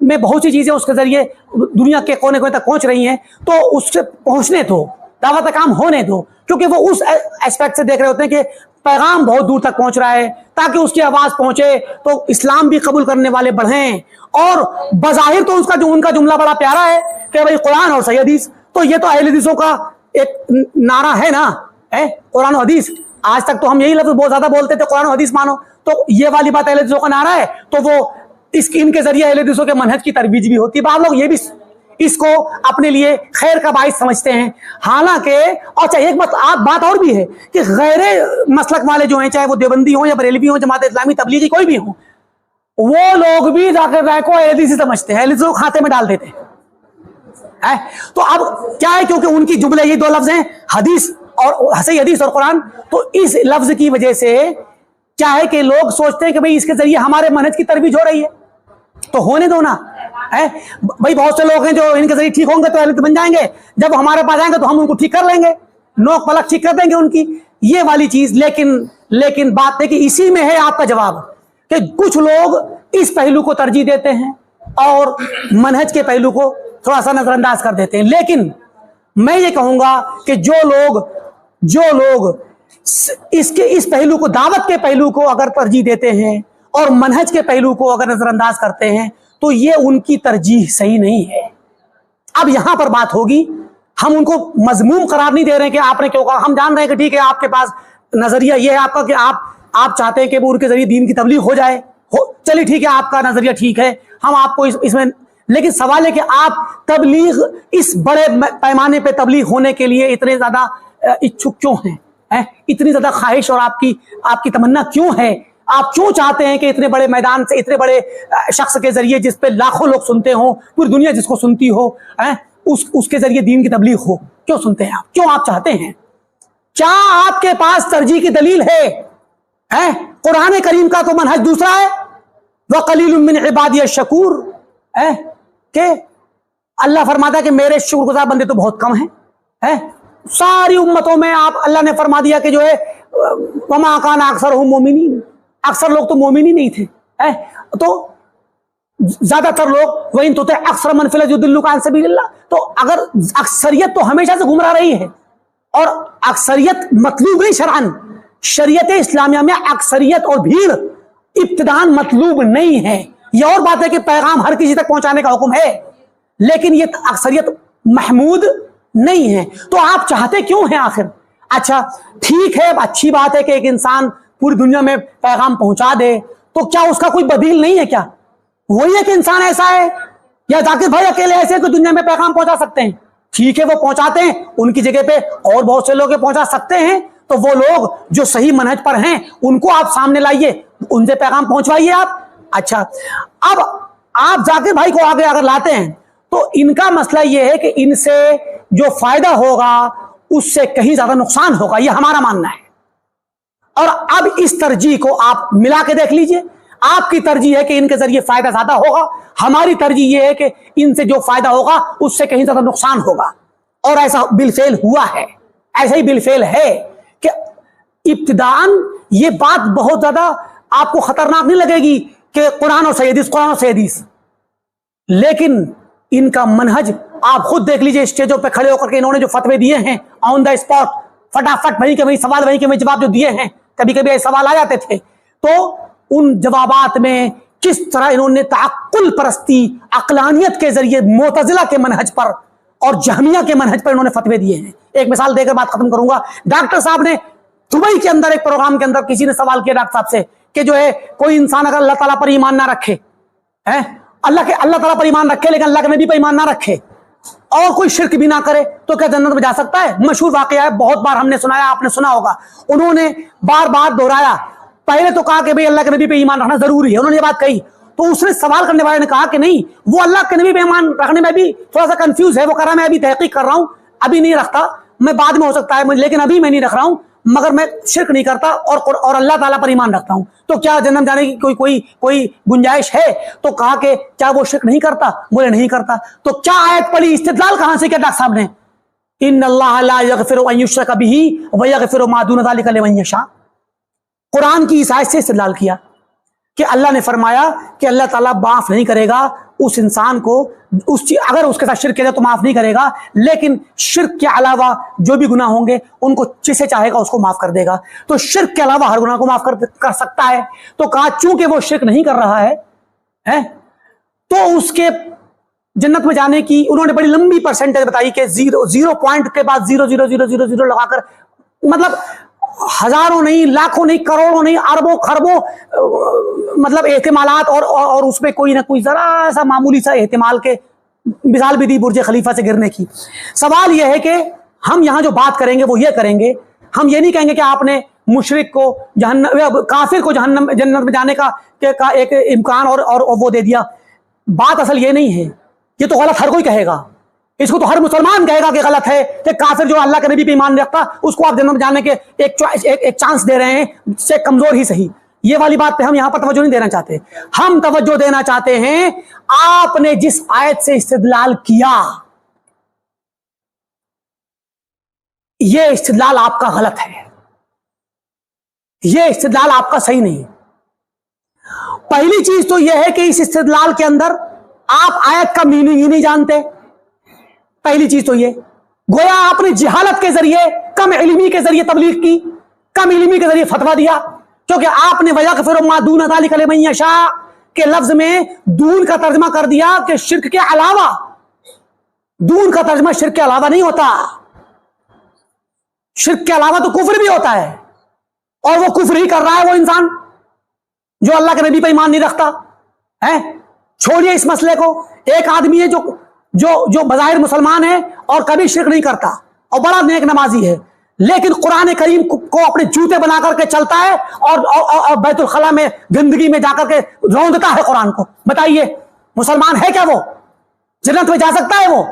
میں بہت سی چیزیں اس کے ذریعے دنیا کے کونے کونے تک پہنچ رہی ہیں، تو اس سے پہنچنے دو، دعوت کام ہونے دو، کیونکہ وہ اس ایسپیکٹ سے دیکھ رہے ہوتے ہیں کہ پیغام بہت دور تک پہنچ رہا ہے، تاکہ اس کی آواز پہنچے تو اسلام بھی قبول کرنے والے بڑھیں۔ اور بظاہر تو ان کا جملہ بڑا پیارا ہے کہ بھائی قرآن اور صحیح حدیث، تو یہ تو اہل حدیثوں کا ایک نعرہ ہے نا، قرآن و حدیث۔ آج تک تو ہم یہی لفظ بہت زیادہ بولتے تھے، قرآن و حدیث مانو، تو یہ والی بات اہل حدیثوں کا نعرہ ہے، تو وہ ان کے ذریعے اہل حدیثوں کے منہج کی ترویج بھی ہوتی ہے۔ بعض لوگ یہ بھی اس کو اپنے لیے خیر کا باعث سمجھتے ہیں، حالانکہ اچھا ایک بات اور بھی ہے کہ غیر مسلک والے جو ہیں، چاہے وہ دیوبندی ہوں یا بریلوی ہوں، جماعت اسلامی، تبلیغی، کوئی بھی ہوں، وہ لوگ بھی ذاکر نائک کو اہل حدیث سمجھتے ہیں، اہل حدیث کو کھاتے میں ڈال دیتے ہیں۔ تو اب کیا ہے، کیونکہ ان کی جملے یہ دو لفظ ہیں، حدیث اور صحیح حدیث اور قرآن، تو اس لفظ کی وجہ سے کیا ہے کہ لوگ سوچتے ہیں کہ بھئی اس کے ذریعے ہمارے منہج کی ترویج ہو رہی ہے، تو ہونے دو نا۔ بھئی بہت سے لوگ ہیں جو ان کے ذریعے ٹھیک ہوں گے تو اہل حدیث بن جائیں گے، جب ہمارے پاس آئیں گے تو ہم ان کو ٹھیک کر لیں گے، نوک پلک ٹھیک کر دیں گے ان کی، یہ والی چیز۔ لیکن بات ہے کہ اسی میں ہے آپ کا جواب، کہ کچھ لوگ اس پہلو کو ترجیح دیتے ہیں اور منہج کے پہلو کو تھوڑا سا نظر انداز کر دیتے ہیں۔ لیکن میں یہ کہوں گا کہ جو لوگ اس پہلو کو، دعوت کے پہلو کو اگر ترجیح دیتے ہیں اور منہج کے پہلو کو اگر نظر انداز کرتے ہیں، تو یہ ان کی ترجیح صحیح نہیں ہے۔ اب یہاں پر بات ہوگی، ہم ان کو مذموم قرار نہیں دے رہے کہ آپ نے کیوں کہا، ہم جان رہے ہیں کہ ٹھیک ہے آپ کے پاس نظریہ یہ ہے آپ کا کہ آپ چاہتے ہیں کہ وہ ان کے ذریعے دین کی تبلیغ ہو جائے، چلیے ٹھیک ہے، آپ کا نظریہ ٹھیک ہے، ہم آپ کو اس میں، لیکن سوال ہے کہ آپ تبلیغ، اس بڑے پیمانے پہ تبلیغ ہونے کے لیے اتنے زیادہ اچھک کیوں ہیں؟ اتنی زیادہ خواہش اور آپ کی تمنا کیوں ہے؟ آپ کیوں چاہتے ہیں کہ اتنے بڑے میدان سے، اتنے بڑے شخص کے ذریعے جس پہ لاکھوں لوگ سنتے ہوں، پوری دنیا جس کو سنتی ہو، اس کے ذریعے دین کی تبلیغ ہو؟ کیوں سنتے ہیں آپ؟ کیوں آپ چاہتے ہیں؟ کیا آپ کے پاس ترجیح کی دلیل ہے؟ قرآن کریم کا تو منہج دوسرا ہے، وَقَلِيلٌ مِّنْ عِبَادِيَ الشَّكُورُ، کہ اللہ فرماتا ہے کہ میرے شکر گزار بندے تو بہت کم ہیں۔ ساری امتوں میں اللہ نے فرما دیا کہ جو ہے وَمَا كَانَ أَكْثَرُهُم مُؤْمِنِينَ، اکثر لوگ تو مومن ہی نہیں تھے، تو زیادہ تر لوگ وَإِن تُطِعْ أَكْثَرَ مَنْ فِي الْأَرْضِ يُضِلُّوكَ عَنْ سَبِيلِ اللَّهِ، تو اگر اکثریت تو ہمیشہ سے گمراہ رہی ہے، اور اکثریت مطلوب نہیں شرعاً، شریعت اسلامیہ میں اکثریت اور بھیڑ ابتداءً مطلوب نہیں ہے۔ یہ اور بات ہے کہ پیغام ہر کسی تک پہنچانے کا حکم ہے، لیکن یہ اکثریت محمود نہیں ہے۔ تو آپ چاہتے کیوں ہیں آخر؟ اچھا ٹھیک ہے، اچھی بات ہے کہ ایک انسان پوری دنیا میں پیغام پہنچا دے، تو کیا اس کا کوئی بدیل نہیں ہے؟ کیا وہی ہے کہ انسان ایسا ہے، یا ذاکر بھائی اکیلے ایسے کہ دنیا میں پیغام پہنچا سکتے ہیں؟ ٹھیک ہے وہ پہنچاتے ہیں، ان کی جگہ پہ اور بہت سے لوگ پہنچا سکتے ہیں، تو وہ لوگ جو صحیح منہج پر ہیں ان کو آپ سامنے لائیے، ان سے پیغام پہنچوائیے آپ۔ اچھا اب آپ ذاکر بھائی کو آگے اگر لاتے ہیں تو ان کا مسئلہ یہ ہے کہ ان سے جو فائدہ ہوگا اس سے کہیں زیادہ نقصان ہوگا، یہ ہمارا ماننا ہے۔ اور اب اس ترجیح کو آپ ملا کے دیکھ لیجئے، آپ کی ترجیح ہے کہ ان کے ذریعے فائدہ زیادہ ہوگا، ہماری ترجیح یہ ہے کہ ان سے جو فائدہ ہوگا اس سے کہیں زیادہ نقصان ہوگا، اور ایسا بالفعل ہوا ہے، ایسا ہی بالفعل ہے کہ ابتداءً یہ بات بہت زیادہ آپ کو خطرناک نہیں لگے گی کہ قرآن اور صحیح حدیث، قرآن اور صحیح حدیث، لیکن ان کا منہج آپ خود دیکھ لیجئے، اسٹیجوں پہ کھڑے ہو کر کے انہوں نے جو فتوے دیے ہیں آن دا اسپاٹ، فٹافٹ وہیں کے وہیں سوال، وہیں کے وہیں جواب جو دیے ہیں، کبھی کبھی ایسے سوال آ جاتے تھے، تو ان جوابات میں کس طرح انہوں نے تعقل پرستی، عقلانیت کے ذریعے معتزلہ کے منہج پر اور جہمیہ کے منہج پر انہوں نے فتوے دیے ہیں۔ ایک مثال دے کر بات ختم کروں گا۔ ڈاکٹر صاحب نے دبئی کے اندر ایک پروگرام کے اندر کسی نے سوال کیا ڈاکٹر صاحب سے کہ جو ہے کوئی انسان اگر اللہ تعالیٰ پر ایمان نہ رکھے، اللہ تعالیٰ پر ایمان رکھے لیکن اللہ کے نبی پر ایمان نہ رکھے اور کوئی شرک بھی نہ کرے تو کیا جنت میں جا سکتا ہے؟ مشہور واقعہ ہے، بہت بار ہم نے سنایا، آپ نے سنا ہوگا۔ انہوں نے بار بار دہرایا، پہلے تو کہا کہ بھئی اللہ کے نبی پہ ایمان رکھنا ضروری ہے، انہوں نے یہ بات کہی، تو اس نے سوال کرنے والے نے کہا کہ نہیں، وہ اللہ کے نبی پہ ایمان رکھنے میں بھی تھوڑا سا کنفیوز ہے، وہ کہہ رہا میں ابھی تحقیق کر رہا ہوں، ابھی نہیں رکھتا، میں بعد میں ہو سکتا ہے لیکن ابھی میں نہیں رکھ رہا ہوں، مگر میں شرک نہیں کرتا اور اللہ تعالیٰ پر ایمان رکھتا ہوں، تو کیا جنت جانے کی کوئی گنجائش ہے؟ تو کہا کہ کیا وہ شرک نہیں کرتا؟ بولے نہیں کرتا۔ تو کیا آیت پڑھی، استدلال کہاں سے کیا ڈاکٹر صاحب نے؟ ان اللہ لا یغفر ان یشرک بہ ویغفر ما دون ذلک لمن یشاء، قرآن کی اس آیت سے استدلال کیا کہ اللہ نے فرمایا کہ اللہ تعالیٰ معاف نہیں کرے گا اس انسان کو اگر اس کے ساتھ شرک کیا جائے تو معاف نہیں کرے گا، لیکن شرک کے علاوہ جو بھی گناہ ہوں گے ان کو جسے چاہے گا اس کو معاف کر دے گا۔ تو شرک کے علاوہ ہر گناہ کو معاف کر سکتا ہے۔ تو کہا چونکہ وہ شرک نہیں کر رہا ہے تو اس کے جنت میں جانے کی انہوں نے بڑی لمبی پرسنٹیج بتائی کہ 0 پوائنٹ کے بعد 0.00000 لگا کر، مطلب ہزاروں نہیں، لاکھوں نہیں، کروڑوں نہیں، اربوں خربوں مطلب احتمالات، اور اس میں کوئی نہ کوئی ذرا سا معمولی سا احتمال کے مثال بھی دی برج خلیفہ سے گرنے کی۔ سوال یہ ہے کہ ہم یہاں جو بات کریں گے وہ یہ کریں گے، ہم یہ نہیں کہیں گے کہ آپ نے مشرک کو کافر کو جنت میں جانے کا ایک امکان اور وہ دے دیا۔ بات اصل یہ نہیں ہے، یہ تو غلط ہر کوئی کہے گا، اس کو تو ہر مسلمان کہے گا کہ غلط ہے کہ کافر جو اللہ کے نبی پہ ایمان رکھتا اس کو آپ جنت میں جانے کے ایک چانس دے رہے ہیں، سے کمزور ہی صحیح۔ یہ والی بات پہ ہم یہاں پر توجہ نہیں دینا چاہتے، ہم توجہ دینا چاہتے ہیں آپ نے جس آیت سے استدلال کیا یہ استدلال آپ کا غلط ہے، یہ استدلال آپ کا صحیح نہیں۔ پہلی چیز تو یہ ہے کہ اس استدلال کے اندر آپ آیت کا میننگ ہی نہیں جانتے۔ پہلی چیز تو یہ گویا آپ نے جہالت کے ذریعے، کم علمی کے ذریعے تبلیغ کی، کم علمی کے ذریعے فتویٰ دیا، کیونکہ آپ نے وَيَغْفِرُ مَا دُونَ ذَلِكَ لِمَن يَشَاءُ کے لفظ میں دون کا ترجمہ کر دیا کہ شرک کے علاوہ۔ دون کا ترجمہ شرک کے علاوہ نہیں ہوتا، شرک کے علاوہ تو کفر بھی ہوتا ہے، اور وہ کفر ہی کر رہا ہے وہ انسان جو اللہ کے نبی پہ ایمان نہیں رکھتا ہے۔ چھوڑیے اس مسئلے کو، ایک آدمی ہے جو بظاہر مسلمان ہے اور کبھی شرک نہیں کرتا اور بڑا نیک نمازی ہے، لیکن قرآن کریم کو اپنے جوتے بنا کر کے چلتا ہے اور بیت الخلا میں گندگی میں جا کر کے روندتا ہے قرآن کو۔ بتائیے مسلمان ہے کیا وہ؟ جنت میں جا سکتا ہے وہ؟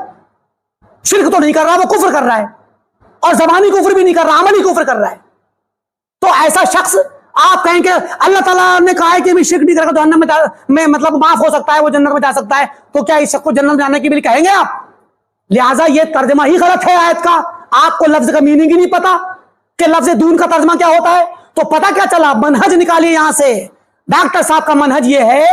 شرک تو نہیں کر رہا، وہ کفر کر رہا ہے، اور زبانی کفر بھی نہیں کر رہا، عملی کفر کر رہا ہے۔ تو ایسا شخص آپ کہیں کہ اللہ تعالیٰ نے کہا ہے کہ شرک نہیں کرے گا جہنم میں مطلب معاف ہو سکتا ہے، وہ جنت میں جا سکتا ہے، تو کیا اس شخص کو جنت میں جانے کے لیے کہیں گے آپ؟ لہٰذا یہ ترجمہ ہی غلط ہے آیت کا۔ آپ کو لفظ کا میننگ ہی نہیں پتا کہ لفظ دون کا ترجمہ کیا ہوتا ہے، تو پتا کیا چلا؟ منہج نکالیے یہاں سے۔ ڈاکٹر صاحب کا منہج یہ ہے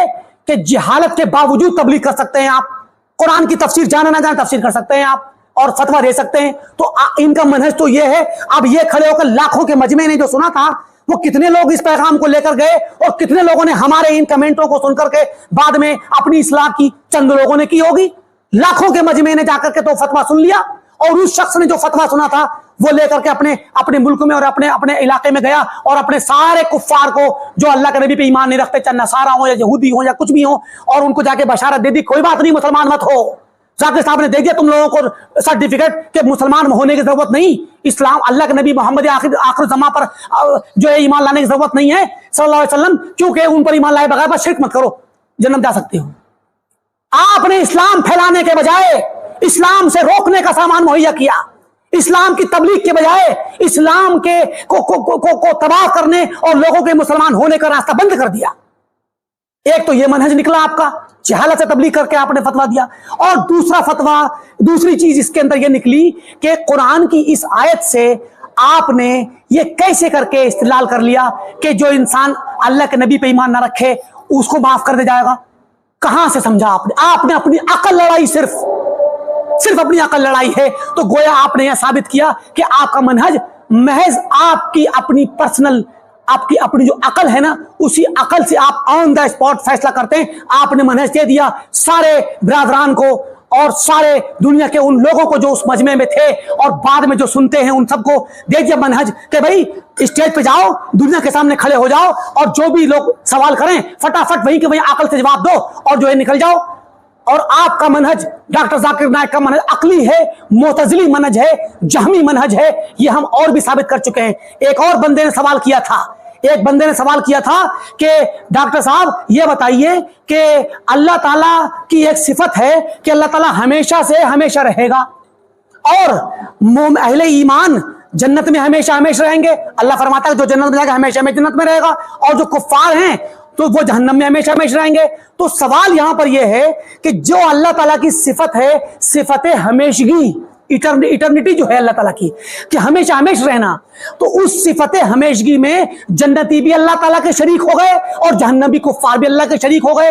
کہ جہالت کے باوجود تبلیغ کر سکتے ہیں آپ، قرآن کی تفسیر جانا نہ جانا تفسیر کر سکتے ہیں آپ، اور فتویٰ دے سکتے ہیں۔ تو ان کا منہج تو یہ ہے۔ اب یہ کھڑے ہو کر لاکھوں کے مجمع نے جو سنا تھا، وہ کتنے لوگ اس پیغام کو لے کر گئے، اور کتنے لوگوں نے ہمارے ان کمنٹوں کو سن کر کے بعد میں اپنی اصلاح کی؟ چند لوگوں نے کی ہوگی، لاکھوں کے مجمع نے جا کر کے تو فتویٰ سن لیا، اور اس شخص نے جو فتویٰ سنا تھا وہ لے کر کے اپنے ملک میں اور اپنے علاقے میں گیا، اور اپنے سارے کفار کو جو اللہ کے نبی پہ ایمان نہیں رکھتے، چاہے نصارہ ہوں یا یہودی ہوں یا کچھ بھی ہوں، اور ان کو جا کے بشارت دے دی کوئی بات نہیں مسلمان مت ہو۔ ذاکر صاحب نے دے دیا تم لوگوں کو سرٹیفکیٹ کہ مسلمان ہونے کی ضرورت نہیں، اسلام اللہ کے نبی محمد آخر زمان پر جو ہے ایمان لانے کی ضرورت نہیں ہے صلی اللہ علیہ وسلم، کیونکہ ان پر ایمان لائے بغیر بس شرک مت کرو جنت جا سکتے ہو۔ آپ نے اسلام پھیلانے کے بجائے اسلام سے روکنے کا سامان مہیا کیا، اسلام کی تبلیغ کے بجائے اسلام کے کو تباہ کرنے اور لوگوں کے مسلمان ہونے کا راستہ بند کر دیا۔ ایک تو یہ منہج نکلا آپ کا، جہالت سے تبلیغ کر کے آپ نے فتویٰ دیا، اور دوسری چیز اس کے اندر یہ نکلی کہ قرآن کی اس آیت سے آپ نے یہ کیسے کر کے استدلال کر لیا کہ جو انسان اللہ کے نبی پہ ایمان نہ رکھے اس کو معاف کر دیا جائے گا؟ کہاں سے سمجھا آپ نے اپنی عقل لڑائی، صرف اپنی عقل لڑائی ہے۔ تو گویا آپ نے یہ ثابت کیا کہ آپ کا منہج محض آپ کی اپنی پرسنل، آپ کی اپنی جو عقل ہے نا، اسی عقل سے آپ آن دا اسپاٹ فیصلہ کرتے ہیں۔ آپ نے منہج دے دیا سارے برادران کو اور سارے دنیا کے ان لوگوں کو جو اس مجمع میں تھے اور بعد میں جو سنتے ہیں ان سب کو دے دیا منہج کہ بھائی اسٹیج پہ جاؤ، دنیا کے سامنے کھڑے ہو جاؤ، اور جو بھی لوگ سوال کریں فٹافٹ وہیں کے وہیں عقل سے جواب دو اور جو ہے نکل جاؤ۔ اور آپ کا منہج، ڈاکٹر ذاکر نائک کا منہج عقلی ہے، معتزلی منہج ہے، جہمی منہج ہے، یہ ہم اور بھی ثابت کر چکے ہیں۔ ایک اور بندے نے سوال کیا تھا کہ ڈاکٹر صاحب یہ بتائیے کہ اللہ تعالیٰ کی ایک صفت ہے کہ اللہ تعالیٰ ہمیشہ سے ہمیشہ رہے گا، اور اہل ایمان جنت میں ہمیشہ رہیں گے۔ اللہ فرماتا ہے جو جنت میں جائے گا ہمیشہ جنت میں رہے گا، اور جو کفار ہیں تو وہ جہنم میں ہمیشہ رہیں گے۔ تو سوال یہاں پر یہ ہے کہ جو اللہ تعالیٰ کی صفت ہے، صفت ہمیشگی، ایٹرنیٹی جو ہے اللہ تعالیٰ کی کہ ہمیشہ رہنا، تو اس صفت ہمیشگی میں جنتی بھی اللہ تعالیٰ کے شریک ہو گئے اور جہنمی کفار بھی اللہ کے شریک ہو گئے۔